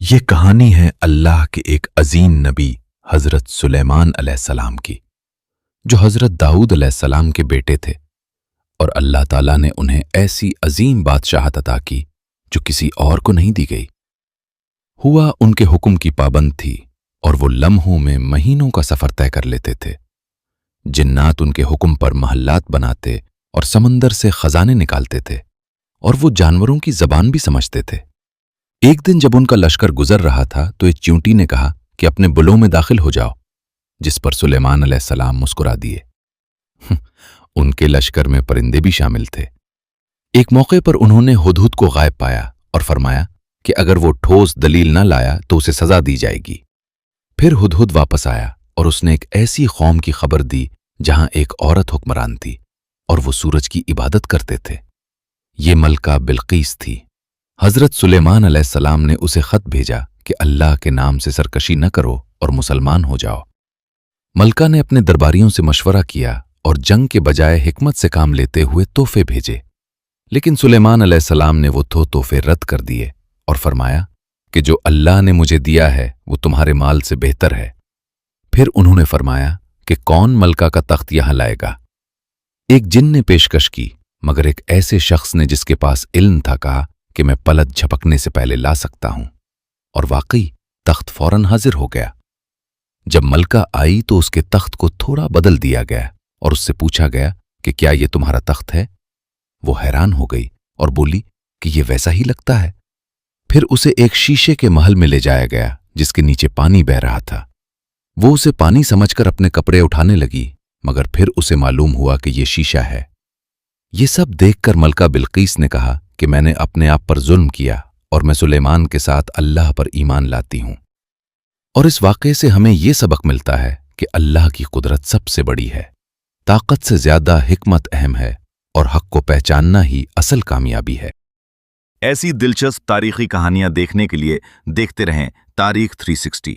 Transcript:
یہ کہانی ہے اللہ کے ایک عظیم نبی حضرت سلیمان علیہ السلام کی، جو حضرت داؤد علیہ السلام کے بیٹے تھے، اور اللہ تعالیٰ نے انہیں ایسی عظیم بادشاہت عطا کی جو کسی اور کو نہیں دی گئی۔ ہوا ان کے حکم کی پابند تھی اور وہ لمحوں میں مہینوں کا سفر طے کر لیتے تھے۔ جنات ان کے حکم پر محلات بناتے اور سمندر سے خزانے نکالتے تھے، اور وہ جانوروں کی زبان بھی سمجھتے تھے۔ ایک دن جب ان کا لشکر گزر رہا تھا تو ایک چیونٹی نے کہا کہ اپنے بلوں میں داخل ہو جاؤ، جس پر سلیمان علیہ السلام مسکرا دیے۔ ان کے لشکر میں پرندے بھی شامل تھے۔ ایک موقع پر انہوں نے ہدہد کو غائب پایا اور فرمایا کہ اگر وہ ٹھوس دلیل نہ لایا تو اسے سزا دی جائے گی۔ پھر ہدہد واپس آیا اور اس نے ایک ایسی قوم کی خبر دی جہاں ایک عورت حکمران تھی اور وہ سورج کی عبادت کرتے تھے۔ یہ ملکہ بلقیس تھی۔ حضرت سلیمان علیہ السلام نے اسے خط بھیجا کہ اللہ کے نام سے سرکشی نہ کرو اور مسلمان ہو جاؤ۔ ملکہ نے اپنے درباریوں سے مشورہ کیا اور جنگ کے بجائے حکمت سے کام لیتے ہوئے تحفے بھیجے، لیکن سلیمان علیہ السلام نے وہ تحفے رد کر دیے اور فرمایا کہ جو اللہ نے مجھے دیا ہے وہ تمہارے مال سے بہتر ہے۔ پھر انہوں نے فرمایا کہ کون ملکہ کا تخت یہاں لائے گا؟ ایک جن نے پیشکش کی، مگر ایک ایسے شخص نے جس کے پاس علم تھا کہا کہ میں پلک جھپکنے سے پہلے لا سکتا ہوں، اور واقعی تخت فوراً حاضر ہو گیا۔ جب ملکہ آئی تو اس کے تخت کو تھوڑا بدل دیا گیا اور اس سے پوچھا گیا کہ کیا یہ تمہارا تخت ہے؟ وہ حیران ہو گئی اور بولی کہ یہ ویسا ہی لگتا ہے۔ پھر اسے ایک شیشے کے محل میں لے جایا گیا جس کے نیچے پانی بہہ رہا تھا۔ وہ اسے پانی سمجھ کر اپنے کپڑے اٹھانے لگی، مگر پھر اسے معلوم ہوا کہ یہ شیشہ ہے۔ یہ سب دیکھ کر ملکہ بلقیس نے کہا کہ میں نے اپنے آپ پر ظلم کیا اور میں سلیمان کے ساتھ اللہ پر ایمان لاتی ہوں۔ اور اس واقعے سے ہمیں یہ سبق ملتا ہے کہ اللہ کی قدرت سب سے بڑی ہے، طاقت سے زیادہ حکمت اہم ہے، اور حق کو پہچاننا ہی اصل کامیابی ہے۔ ایسی دلچسپ تاریخی کہانیاں دیکھنے کے لیے دیکھتے رہیں تاریخ 360۔